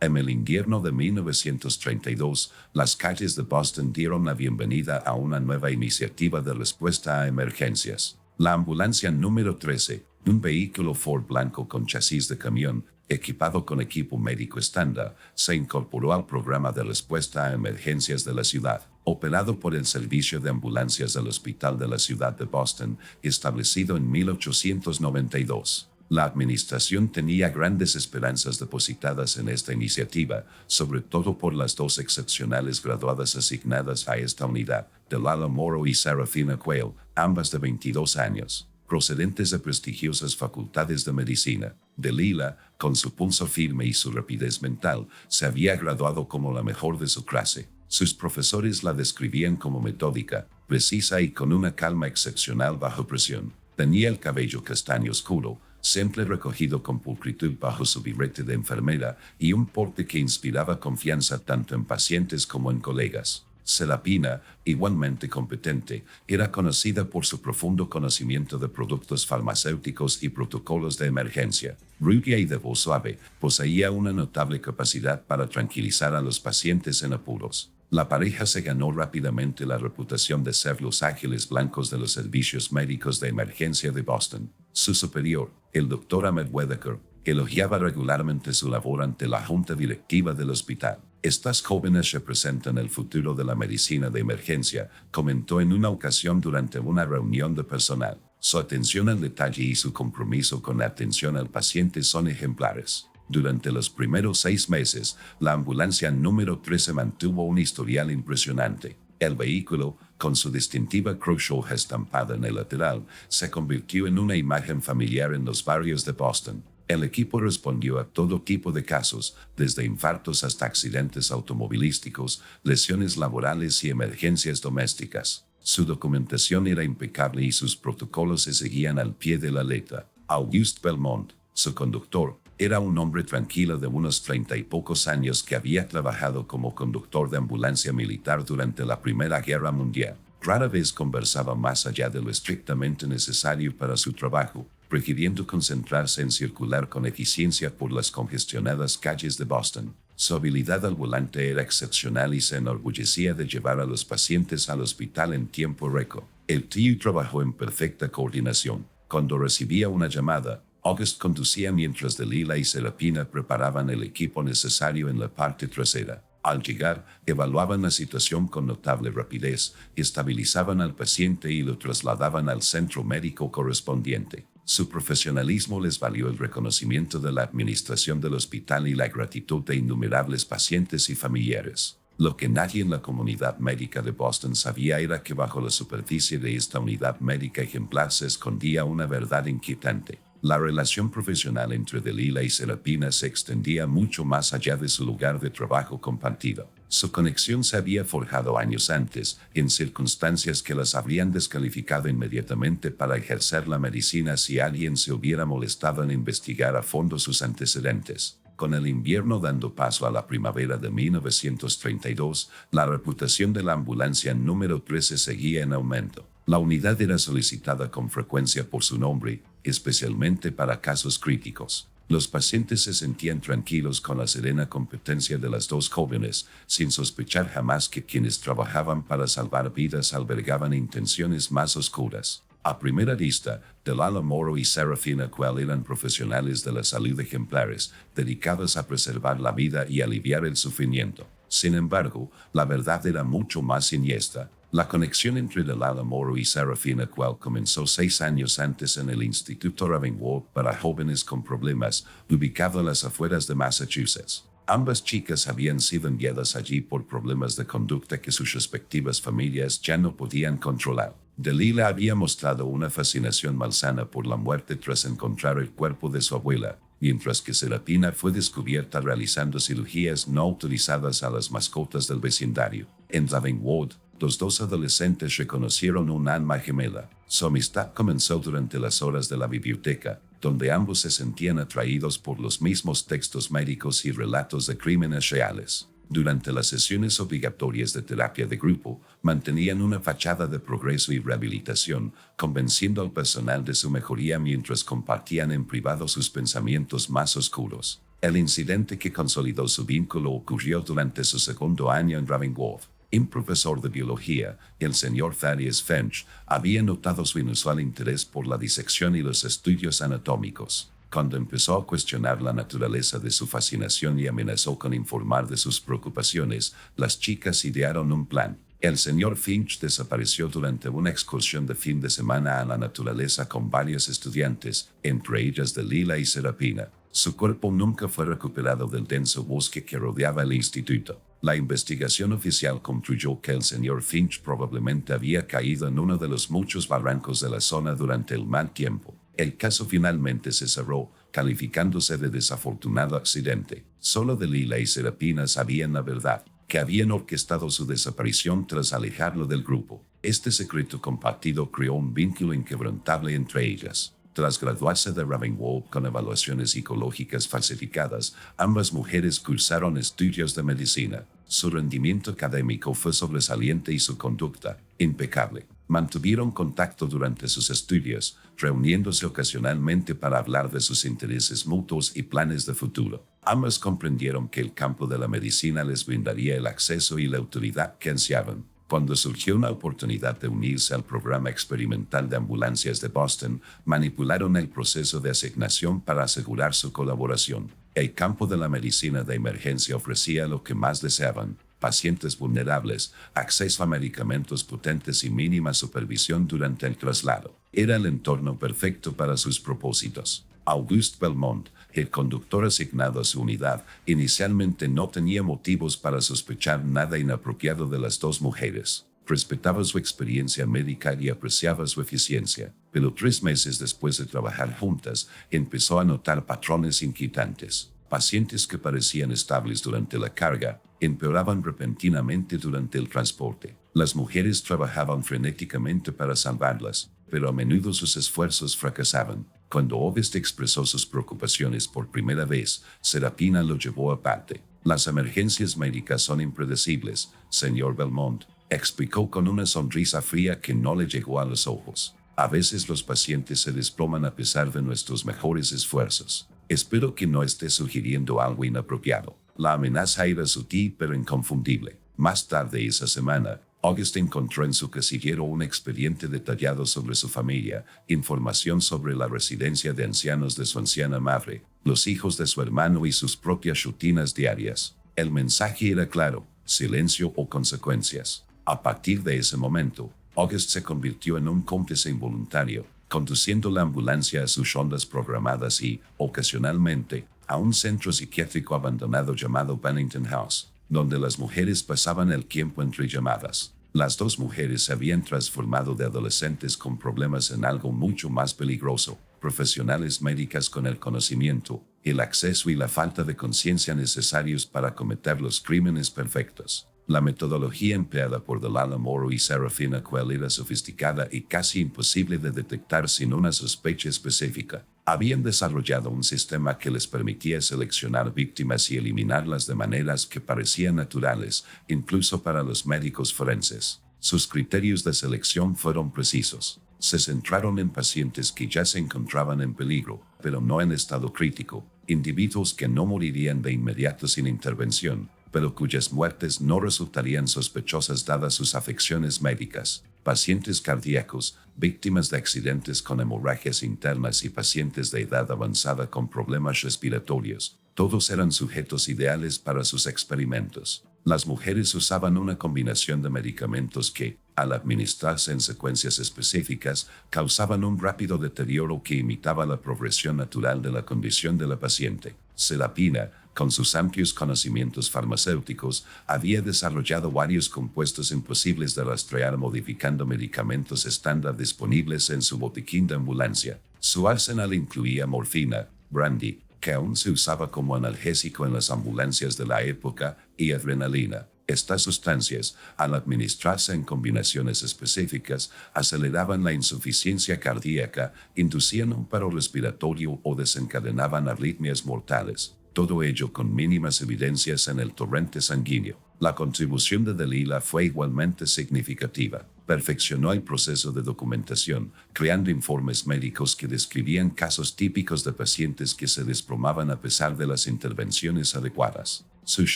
En el invierno de 1932, las calles de Boston dieron la bienvenida a una nueva iniciativa de respuesta a emergencias. La ambulancia número 13, un vehículo Ford blanco con chasis de camión, equipado con equipo médico estándar, se incorporó al programa de respuesta a emergencias de la ciudad, operado por el Servicio de Ambulancias del Hospital de la Ciudad de Boston, establecido en 1892. La administración tenía grandes esperanzas depositadas en esta iniciativa, sobre todo por las dos excepcionales graduadas asignadas a esta unidad, Delilah Morrow y Serafina Quayle, ambas de 22 años, procedentes de prestigiosas facultades de medicina. Delilah, con su pulso firme y su rapidez mental, se había graduado como la mejor de su clase. Sus profesores la describían como metódica, precisa y con una calma excepcional bajo presión. Tenía el cabello castaño oscuro, siempre recogido con pulcritud bajo su birrete de enfermera, y un porte que inspiraba confianza tanto en pacientes como en colegas. Serafina, igualmente competente, era conocida por su profundo conocimiento de productos farmacéuticos y protocolos de emergencia. Rubia y de voz suave, poseía una notable capacidad para tranquilizar a los pacientes en apuros. La pareja se ganó rápidamente la reputación de ser los ángeles blancos de los servicios médicos de emergencia de Boston. Su superior, el Dr. Ahmed Whitaker, elogiaba regularmente su labor ante la junta directiva del hospital. Estas jóvenes representan el futuro de la medicina de emergencia, comentó en una ocasión durante una reunión de personal. Su atención al detalle y su compromiso con la atención al paciente son ejemplares. Durante los primeros 6 meses, la ambulancia número 13 mantuvo un historial impresionante. El vehículo, con su distintiva cruz roja estampada en el lateral, se convirtió en una imagen familiar en los barrios de Boston. El equipo respondió a todo tipo de casos, desde infartos hasta accidentes automovilísticos, lesiones laborales y emergencias domésticas. Su documentación era impecable y sus protocolos se seguían al pie de la letra. Auguste Belmont, su conductor, era un hombre tranquilo de unos 30 y pocos años que había trabajado como conductor de ambulancia militar durante la Primera Guerra Mundial. Rara vez conversaba más allá de lo estrictamente necesario para su trabajo, prefiriendo concentrarse en circular con eficiencia por las congestionadas calles de Boston. Su habilidad al volante era excepcional y se enorgullecía de llevar a los pacientes al hospital en tiempo récord. El trío trabajó en perfecta coordinación. Cuando recibía una llamada, August conducía mientras Delilah y Serafina preparaban el equipo necesario en la parte trasera. Al llegar, evaluaban la situación con notable rapidez, estabilizaban al paciente y lo trasladaban al centro médico correspondiente. Su profesionalismo les valió el reconocimiento de la administración del hospital y la gratitud de innumerables pacientes y familiares. Lo que nadie en la comunidad médica de Boston sabía era que bajo la superficie de esta unidad médica ejemplar se escondía una verdad inquietante. La relación profesional entre Delilah y Serafina se extendía mucho más allá de su lugar de trabajo compartido. Su conexión se había forjado años antes, en circunstancias que las habrían descalificado inmediatamente para ejercer la medicina si alguien se hubiera molestado en investigar a fondo sus antecedentes. Con el invierno dando paso a la primavera de 1932, la reputación de la ambulancia número 13 seguía en aumento. La unidad era solicitada con frecuencia por su nombre, especialmente para casos críticos. Los pacientes se sentían tranquilos con la serena competencia de las dos jóvenes, sin sospechar jamás que quienes trabajaban para salvar vidas albergaban intenciones más oscuras. A primera vista, Delilah Morrow y Serafina Quayle eran profesionales de la salud ejemplares, dedicadas a preservar la vida y aliviar el sufrimiento. Sin embargo, la verdad era mucho más siniestra. La conexión entre Delilah Morrow y Serafina Quayle comenzó 6 años antes en el Instituto Ravenwood para jóvenes con problemas, ubicado a las afueras de Massachusetts. Ambas chicas habían sido enviadas allí por problemas de conducta que sus respectivas familias ya no podían controlar. Delilah había mostrado una fascinación malsana por la muerte tras encontrar el cuerpo de su abuela, mientras que Serafina fue descubierta realizando cirugías no autorizadas a las mascotas del vecindario. En Ravenwood, los dos adolescentes reconocieron un alma gemela. Su amistad comenzó durante las horas de la biblioteca, donde ambos se sentían atraídos por los mismos textos médicos y relatos de crímenes reales. Durante las sesiones obligatorias de terapia de grupo, mantenían una fachada de progreso y rehabilitación, convenciendo al personal de su mejoría mientras compartían en privado sus pensamientos más oscuros. El incidente que consolidó su vínculo ocurrió durante su segundo año en Ravensworth. Un profesor de biología, el señor Thaddeus Finch, había notado su inusual interés por la disección y los estudios anatómicos. Cuando empezó a cuestionar la naturaleza de su fascinación y amenazó con informar de sus preocupaciones, las chicas idearon un plan. El señor Finch desapareció durante una excursión de fin de semana a la naturaleza con varios estudiantes, entre ellas Delilah y Serafina. Su cuerpo nunca fue recuperado del denso bosque que rodeaba el instituto. La investigación oficial concluyó que el señor Finch probablemente había caído en uno de los muchos barrancos de la zona durante el mal tiempo. El caso finalmente se cerró, calificándose de desafortunado accidente. Solo Delilah y Serafina sabían la verdad, que habían orquestado su desaparición tras alejarlo del grupo. Este secreto compartido creó un vínculo inquebrantable entre ellas. Tras graduarse de Ravensworth con evaluaciones psicológicas falsificadas, ambas mujeres cursaron estudios de medicina. Su rendimiento académico fue sobresaliente y su conducta impecable. Mantuvieron contacto durante sus estudios, reuniéndose ocasionalmente para hablar de sus intereses mutuos y planes de futuro. Ambas comprendieron que el campo de la medicina les brindaría el acceso y la autoridad que ansiaban. Cuando surgió una oportunidad de unirse al programa experimental de ambulancias de Boston, manipularon el proceso de asignación para asegurar su colaboración. El campo de la medicina de emergencia ofrecía lo que más deseaban: pacientes vulnerables, acceso a medicamentos potentes y mínima supervisión durante el traslado. Era el entorno perfecto para sus propósitos. Auguste Belmont, el conductor asignado a su unidad, inicialmente no tenía motivos para sospechar nada inapropiado de las dos mujeres. Respetaba su experiencia médica y apreciaba su eficiencia, pero 3 meses después de trabajar juntas, empezó a notar patrones inquietantes. Pacientes que parecían estables durante la carga, empeoraban repentinamente durante el transporte. Las mujeres trabajaban frenéticamente para salvarlas, pero a menudo sus esfuerzos fracasaban. Cuando Auguste expresó sus preocupaciones por primera vez, Serafina lo llevó aparte. Las emergencias médicas son impredecibles, señor Belmont, explicó con una sonrisa fría que no le llegó a los ojos. A veces los pacientes se desploman a pesar de nuestros mejores esfuerzos. Espero que no esté sugiriendo algo inapropiado. La amenaza era sutil pero inconfundible. Más tarde esa semana, Auguste encontró en su casillero un expediente detallado sobre su familia, información sobre la residencia de ancianos de su anciana madre, los hijos de su hermano y sus propias rutinas diarias. El mensaje era claro: silencio o consecuencias. A partir de ese momento, Auguste se convirtió en un cómplice involuntario, conduciendo la ambulancia a sus rondas programadas y, ocasionalmente, a un centro psiquiátrico abandonado llamado Bennington House, donde las mujeres pasaban el tiempo entre llamadas. Las dos mujeres se habían transformado de adolescentes con problemas en algo mucho más peligroso: profesionales médicas con el conocimiento, el acceso y la falta de conciencia necesarios para cometer los crímenes perfectos. La metodología empleada por Delilah Morrow y Serafina Quell era sofisticada y casi imposible de detectar sin una sospecha específica. Habían desarrollado un sistema que les permitía seleccionar víctimas y eliminarlas de maneras que parecían naturales, incluso para los médicos forenses. Sus criterios de selección fueron precisos. Se centraron en pacientes que ya se encontraban en peligro, pero no en estado crítico, individuos que no morirían de inmediato sin intervención, pero cuyas muertes no resultarían sospechosas dadas sus afecciones médicas. Pacientes cardíacos, víctimas de accidentes con hemorragias internas y pacientes de edad avanzada con problemas respiratorios, todos eran sujetos ideales para sus experimentos. Las mujeres usaban una combinación de medicamentos que, al administrarse en secuencias específicas, causaban un rápido deterioro que imitaba la progresión natural de la condición de la paciente. Serafina, con sus amplios conocimientos farmacéuticos, había desarrollado varios compuestos imposibles de rastrear modificando medicamentos estándar disponibles en su botiquín de ambulancia. Su arsenal incluía morfina, brandy, que aún se usaba como analgésico en las ambulancias de la época, y adrenalina. Estas sustancias, al administrarse en combinaciones específicas, aceleraban la insuficiencia cardíaca, inducían un paro respiratorio o desencadenaban arritmias mortales. Todo ello con mínimas evidencias en el torrente sanguíneo. La contribución de Delilah fue igualmente significativa. Perfeccionó el proceso de documentación, creando informes médicos que describían casos típicos de pacientes que se desplomaban a pesar de las intervenciones adecuadas. Sus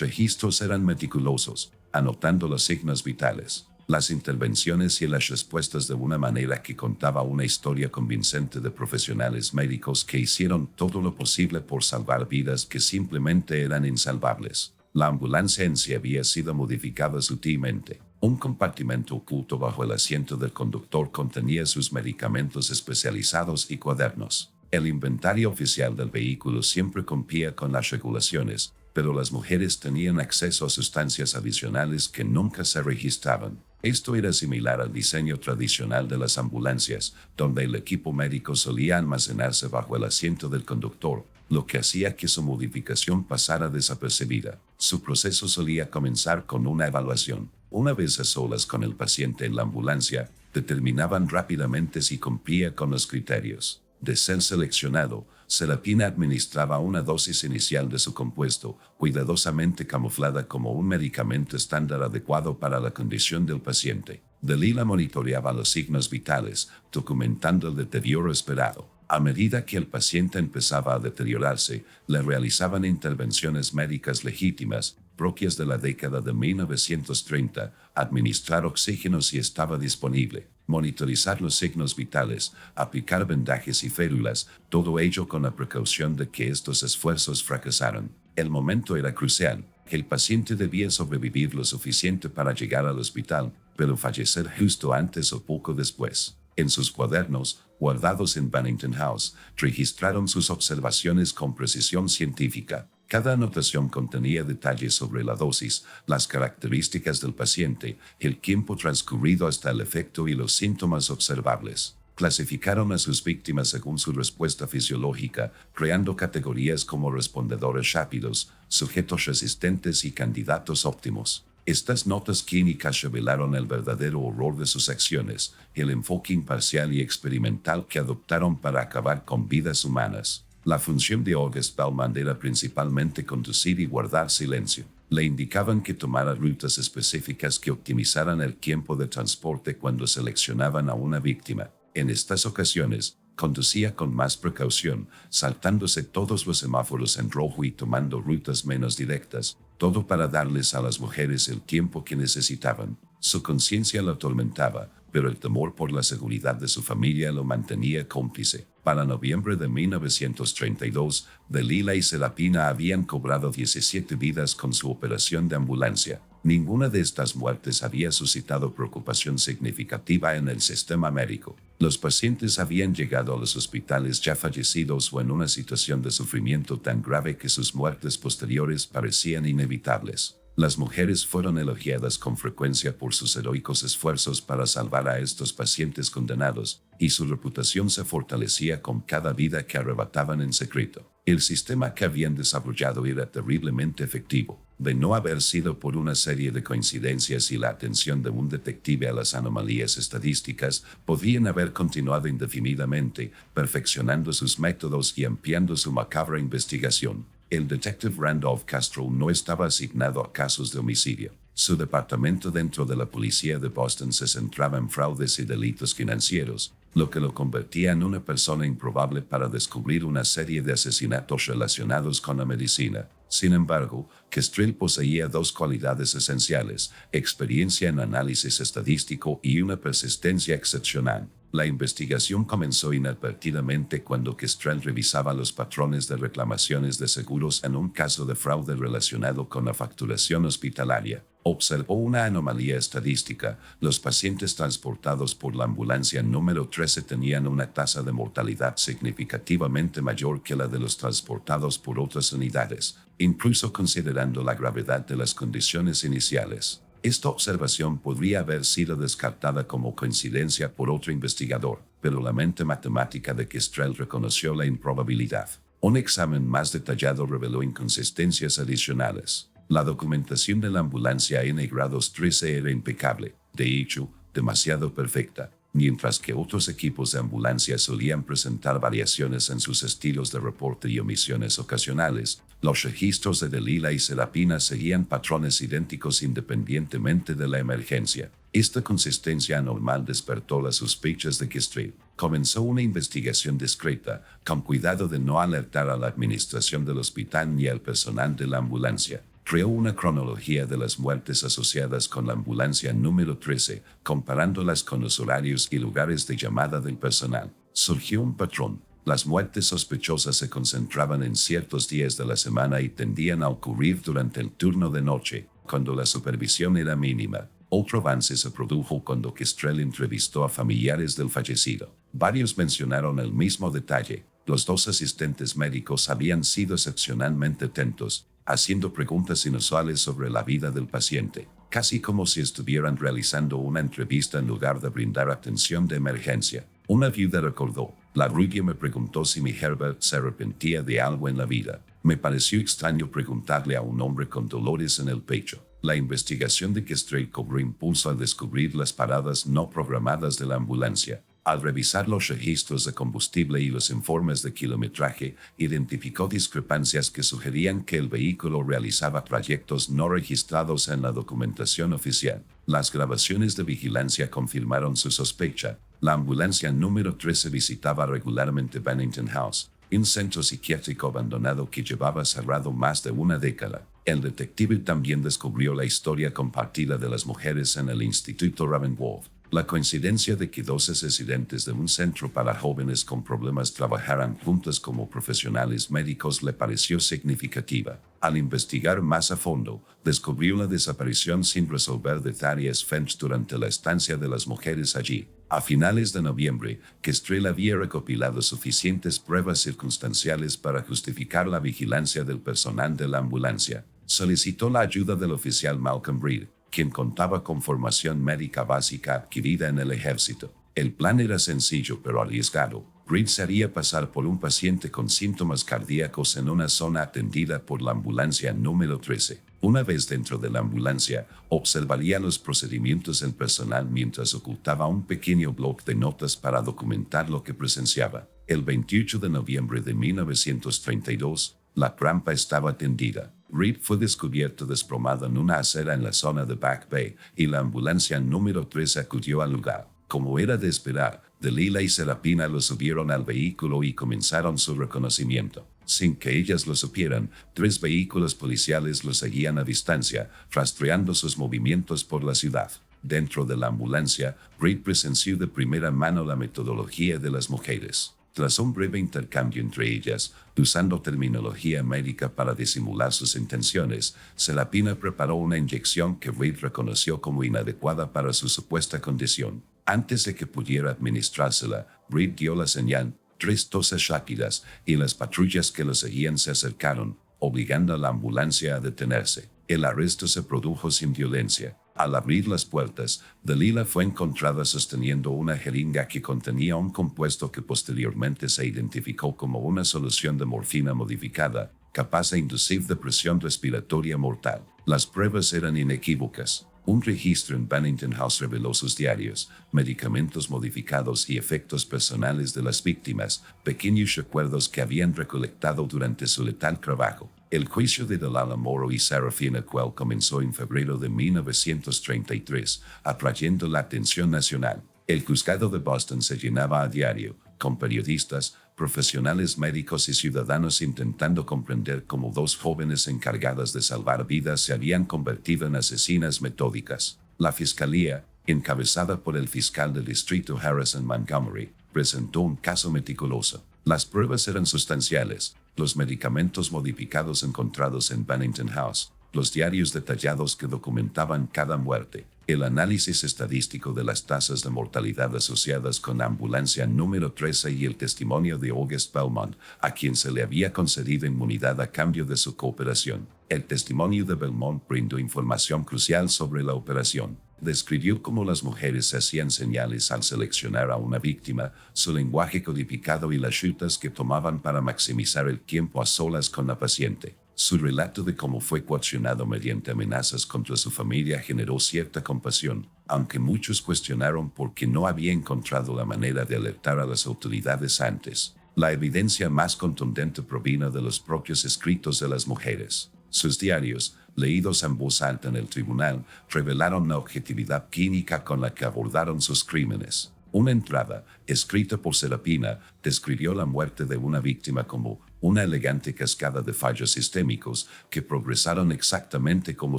registros eran meticulosos, anotando los signos vitales, las intervenciones y las respuestas de una manera que contaba una historia convincente de profesionales médicos que hicieron todo lo posible por salvar vidas que simplemente eran insalvables. La ambulancia en sí había sido modificada sutilmente. Un compartimento oculto bajo el asiento del conductor contenía sus medicamentos especializados y cuadernos. El inventario oficial del vehículo siempre cumplía con las regulaciones, pero las mujeres tenían acceso a sustancias adicionales que nunca se registraban. Esto era similar al diseño tradicional de las ambulancias, donde el equipo médico solía almacenarse bajo el asiento del conductor, lo que hacía que su modificación pasara desapercibida. Su proceso solía comenzar con una evaluación. Una vez a solas con el paciente en la ambulancia, determinaban rápidamente si cumplía con los criterios. De ser seleccionado, Serapina administraba una dosis inicial de su compuesto, cuidadosamente camuflada como un medicamento estándar adecuado para la condición del paciente. Dalila monitoreaba los signos vitales, documentando el deterioro esperado. A medida que el paciente empezaba a deteriorarse, le realizaban intervenciones médicas legítimas, propias de la década de 1930, administrar oxígeno si estaba disponible, monitorizar los signos vitales, aplicar vendajes y férulas, todo ello con la precaución de que estos esfuerzos fracasaran. El momento era crucial. El paciente debía sobrevivir lo suficiente para llegar al hospital, pero fallecer justo antes o poco después. En sus cuadernos, guardados en Bennington House, registraron sus observaciones con precisión científica. Cada anotación contenía detalles sobre la dosis, las características del paciente, el tiempo transcurrido hasta el efecto y los síntomas observables. Clasificaron a sus víctimas según su respuesta fisiológica, creando categorías como respondedores rápidos, sujetos resistentes y candidatos óptimos. Estas notas clínicas revelaron el verdadero horror de sus acciones, el enfoque imparcial y experimental que adoptaron para acabar con vidas humanas. La función de August Baumann era principalmente conducir y guardar silencio. Le indicaban que tomara rutas específicas que optimizaran el tiempo de transporte cuando seleccionaban a una víctima. En estas ocasiones, conducía con más precaución, saltándose todos los semáforos en rojo y tomando rutas menos directas, todo para darles a las mujeres el tiempo que necesitaban. Su conciencia lo atormentaba, pero el temor por la seguridad de su familia lo mantenía cómplice. Para noviembre de 1932, Dalila y Serapina habían cobrado 17 vidas con su operación de ambulancia. Ninguna de estas muertes había suscitado preocupación significativa en el sistema médico. Los pacientes habían llegado a los hospitales ya fallecidos o en una situación de sufrimiento tan grave que sus muertes posteriores parecían inevitables. Las mujeres fueron elogiadas con frecuencia por sus heroicos esfuerzos para salvar a estos pacientes condenados, y su reputación se fortalecía con cada vida que arrebataban en secreto. El sistema que habían desarrollado era terriblemente efectivo. De no haber sido por una serie de coincidencias y la atención de un detective a las anomalías estadísticas, podrían haber continuado indefinidamente, perfeccionando sus métodos y ampliando su macabra investigación. El detective Randolph Castro no estaba asignado a casos de homicidio. Su departamento dentro de la policía de Boston se centraba en fraudes y delitos financieros, lo que lo convertía en una persona improbable para descubrir una serie de asesinatos relacionados con la medicina. Sin embargo, Kestrel poseía dos cualidades esenciales: experiencia en análisis estadístico y una persistencia excepcional. La investigación comenzó inadvertidamente cuando Kestrel revisaba los patrones de reclamaciones de seguros en un caso de fraude relacionado con la facturación hospitalaria. Observó una anomalía estadística: los pacientes transportados por la ambulancia número 13 tenían una tasa de mortalidad significativamente mayor que la de los transportados por otras unidades, incluso considerando la gravedad de las condiciones iniciales. Esta observación podría haber sido descartada como coincidencia por otro investigador, pero la mente matemática de Kestrel reconoció la improbabilidad. Un examen más detallado reveló inconsistencias adicionales. La documentación de la ambulancia N-Grados 13 era impecable, de hecho, demasiado perfecta, mientras que otros equipos de ambulancia solían presentar variaciones en sus estilos de reporte y omisiones ocasionales. Los registros de Dalila y Serapina seguían patrones idénticos independientemente de la emergencia. Esta consistencia anormal despertó las sospechas de que Street. Comenzó una investigación discreta, con cuidado de no alertar a la administración del hospital ni al personal de la ambulancia. Creó una cronología de las muertes asociadas con la ambulancia número 13, comparándolas con los horarios y lugares de llamada del personal. Surgió un patrón. Las muertes sospechosas se concentraban en ciertos días de la semana y tendían a ocurrir durante el turno de noche, cuando la supervisión era mínima. Otro avance se produjo cuando Kestrel entrevistó a familiares del fallecido. Varios mencionaron el mismo detalle. Los dos asistentes médicos habían sido excepcionalmente atentos, haciendo preguntas inusuales sobre la vida del paciente, casi como si estuvieran realizando una entrevista en lugar de brindar atención de emergencia. Una viuda recordó: la rubia me preguntó si mi Herbert se arrepentía de algo en la vida. Me pareció extraño preguntarle a un hombre con dolores en el pecho. La investigación de Kestrel cobró impulso al descubrir las paradas no programadas de la ambulancia. Al revisar los registros de combustible y los informes de kilometraje, identificó discrepancias que sugerían que el vehículo realizaba trayectos no registrados en la documentación oficial. Las grabaciones de vigilancia confirmaron su sospecha. La ambulancia número 13 visitaba regularmente Bennington House, un centro psiquiátrico abandonado que llevaba cerrado más de una década. El detective también descubrió la historia compartida de las mujeres en el Instituto Ravenwolf. La coincidencia de que dos residentes de un centro para jóvenes con problemas trabajaran juntas como profesionales médicos le pareció significativa. Al investigar más a fondo, descubrió la desaparición sin resolver de Thaddeus Finch durante la estancia de las mujeres allí. A finales de noviembre, Kestrel había recopilado suficientes pruebas circunstanciales para justificar la vigilancia del personal de la ambulancia. Solicitó la ayuda del oficial Malcolm Reed, quien contaba con formación médica básica adquirida en el ejército. El plan era sencillo pero arriesgado. Reed se haría pasar por un paciente con síntomas cardíacos en una zona atendida por la ambulancia número 13. Una vez dentro de la ambulancia, observaría los procedimientos del personal mientras ocultaba un pequeño bloc de notas para documentar lo que presenciaba. El 28 de noviembre de 1932, la trampa estaba tendida. Reed fue descubierto desplomado en una acera en la zona de Back Bay y la ambulancia número 3 acudió al lugar. Como era de esperar, Delilah y Serapina lo subieron al vehículo y comenzaron su reconocimiento. Sin que ellas lo supieran, 3 vehículos policiales lo seguían a distancia, rastreando sus movimientos por la ciudad. Dentro de la ambulancia, Reed presenció de primera mano la metodología de las mujeres. Tras un breve intercambio entre ellas, usando terminología médica para disimular sus intenciones, Serapina preparó una inyección que Reed reconoció como inadecuada para su supuesta condición. Antes de que pudiera administrársela, Reed dio la señal, 3 toses rápidas, y las patrullas que lo seguían se acercaron, obligando a la ambulancia a detenerse. El arresto se produjo sin violencia. Al abrir las puertas, Delilah fue encontrada sosteniendo una jeringa que contenía un compuesto que posteriormente se identificó como una solución de morfina modificada, capaz de inducir depresión respiratoria mortal. Las pruebas eran inequívocas. Un registro en Bennington House reveló sus diarios, medicamentos modificados y efectos personales de las víctimas, pequeños recuerdos que habían recolectado durante su letal trabajo. El juicio de Delilah Morrow y Serafina Quell comenzó en febrero de 1933, atrayendo la atención nacional. El juzgado de Boston se llenaba a diario, con periodistas, profesionales médicos y ciudadanos intentando comprender cómo 2 jóvenes encargadas de salvar vidas se habían convertido en asesinas metódicas. La fiscalía, encabezada por el fiscal del distrito Harrison Montgomery, presentó un caso meticuloso. Las pruebas eran sustanciales: los medicamentos modificados encontrados en Bennington House, los diarios detallados que documentaban cada muerte, el análisis estadístico de las tasas de mortalidad asociadas con la ambulancia número 13 y el testimonio de August Belmont, a quien se le había concedido inmunidad a cambio de su cooperación. El testimonio de Belmont brindó información crucial sobre la operación. Describió cómo las mujeres hacían señales al seleccionar a una víctima, su lenguaje codificado y las rutas que tomaban para maximizar el tiempo a solas con la paciente. Su relato de cómo fue coaccionado mediante amenazas contra su familia generó cierta compasión, aunque muchos cuestionaron por qué no había encontrado la manera de alertar a las autoridades antes. La evidencia más contundente provino de los propios escritos de las mujeres. Sus diarios, leídos en voz alta en el tribunal, revelaron la objetividad clínica con la que abordaron sus crímenes. Una entrada, escrita por Serapina, describió la muerte de una víctima como una elegante cascada de fallos sistémicos que progresaron exactamente como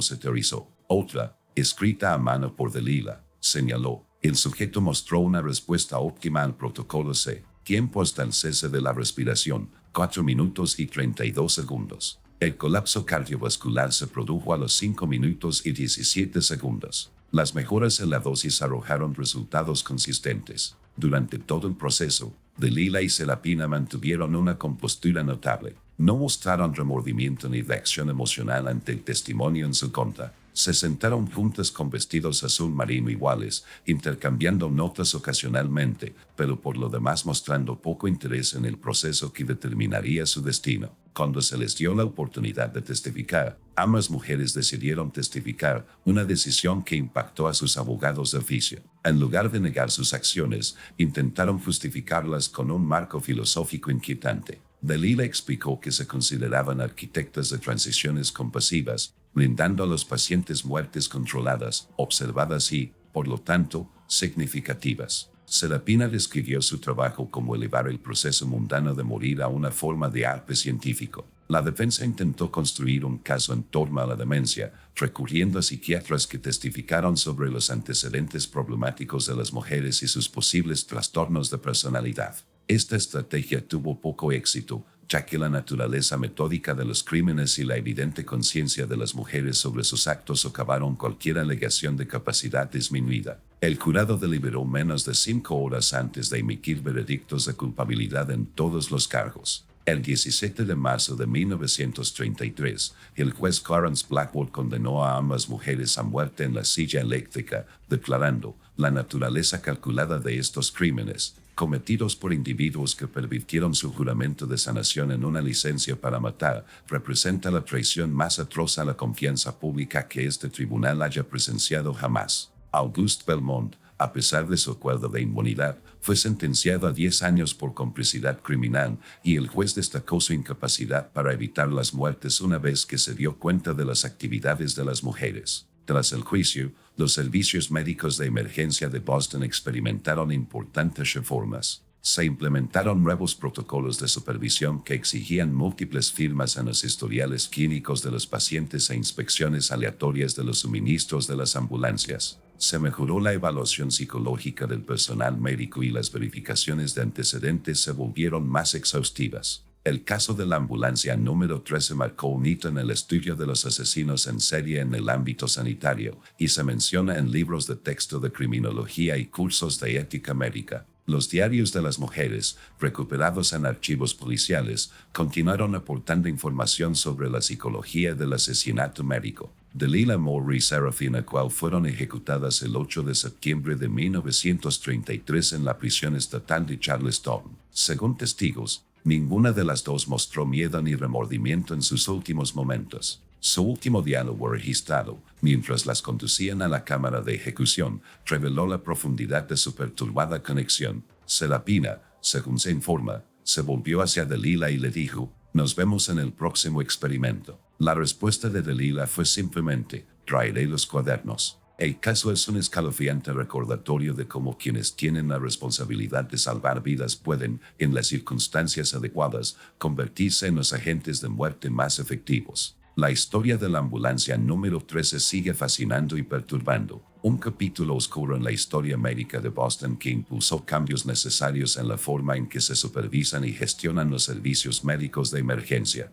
se teorizó. Otra, escrita a mano por Delila, señaló: el sujeto mostró una respuesta óptima al protocolo C. Tiempo hasta el cese de la respiración, 4 minutos y 32 segundos. El colapso cardiovascular se produjo a los 5 minutos y 17 segundos. Las mejoras en la dosis arrojaron resultados consistentes. Durante todo el proceso, Delila y Serapina mantuvieron una compostura notable. No mostraron remordimiento ni reacción emocional ante el testimonio en su contra. Se sentaron juntas con vestidos azul marino iguales, intercambiando notas ocasionalmente, pero por lo demás mostrando poco interés en el proceso que determinaría su destino. Cuando se les dio la oportunidad de testificar, ambas mujeres decidieron testificar, una decisión que impactó a sus abogados de oficio. En lugar de negar sus acciones, intentaron justificarlas con un marco filosófico inquietante. Delila explicó que se consideraban arquitectas de transiciones compasivas, brindando a los pacientes muertes controladas, observadas y, por lo tanto, significativas. Serapina describió su trabajo como elevar el proceso mundano de morir a una forma de arte científico. La defensa intentó construir un caso en torno a la demencia, recurriendo a psiquiatras que testificaron sobre los antecedentes problemáticos de las mujeres y sus posibles trastornos de personalidad. Esta estrategia tuvo poco éxito, ya que la naturaleza metódica de los crímenes y la evidente conciencia de las mujeres sobre sus actos socavaron cualquier alegación de capacidad disminuida. El jurado deliberó menos de 5 horas antes de emitir veredictos de culpabilidad en todos los cargos. El 17 de marzo de 1933, el juez Clarence Blackwood condenó a ambas mujeres a muerte en la silla eléctrica, declarando: la naturaleza calculada de estos crímenes, cometidos por individuos que pervirtieron su juramento de sanación en una licencia para matar, representa la traición más atroz a la confianza pública que este tribunal haya presenciado jamás. Auguste Belmont, a pesar de su acuerdo de inmunidad, fue sentenciado a 10 años por complicidad criminal, y el juez destacó su incapacidad para evitar las muertes una vez que se dio cuenta de las actividades de las mujeres. Tras el juicio, los servicios médicos de emergencia de Boston experimentaron importantes reformas. Se implementaron nuevos protocolos de supervisión que exigían múltiples firmas en los historiales clínicos de los pacientes e inspecciones aleatorias de los suministros de las ambulancias. Se mejoró la evaluación psicológica del personal médico y las verificaciones de antecedentes se volvieron más exhaustivas. El caso de la ambulancia número 13 marcó un hito en el estudio de los asesinos en serie en el ámbito sanitario, y se menciona en libros de texto de criminología y cursos de ética médica. Los diarios de las mujeres, recuperados en archivos policiales, continuaron aportando información sobre la psicología del asesinato médico. Delila Moore y Serafina Qual fueron ejecutadas el 8 de septiembre de 1933 en la prisión estatal de Charlestown. Según testigos, ninguna de las dos mostró miedo ni remordimiento en sus últimos momentos. Su último diálogo registrado, mientras las conducían a la cámara de ejecución, reveló la profundidad de su perturbada conexión. Serapina, según se informa, se volvió hacia Delila y le dijo: «Nos vemos en el próximo experimento». La respuesta de Delila fue simplemente: «Traeré los cuadernos». El caso es un escalofriante recordatorio de cómo quienes tienen la responsabilidad de salvar vidas pueden, en las circunstancias adecuadas, convertirse en los agentes de muerte más efectivos. La historia de la ambulancia número 13 sigue fascinando y perturbando, un capítulo oscuro en la historia médica de Boston que impulsó cambios necesarios en la forma en que se supervisan y gestionan los servicios médicos de emergencia.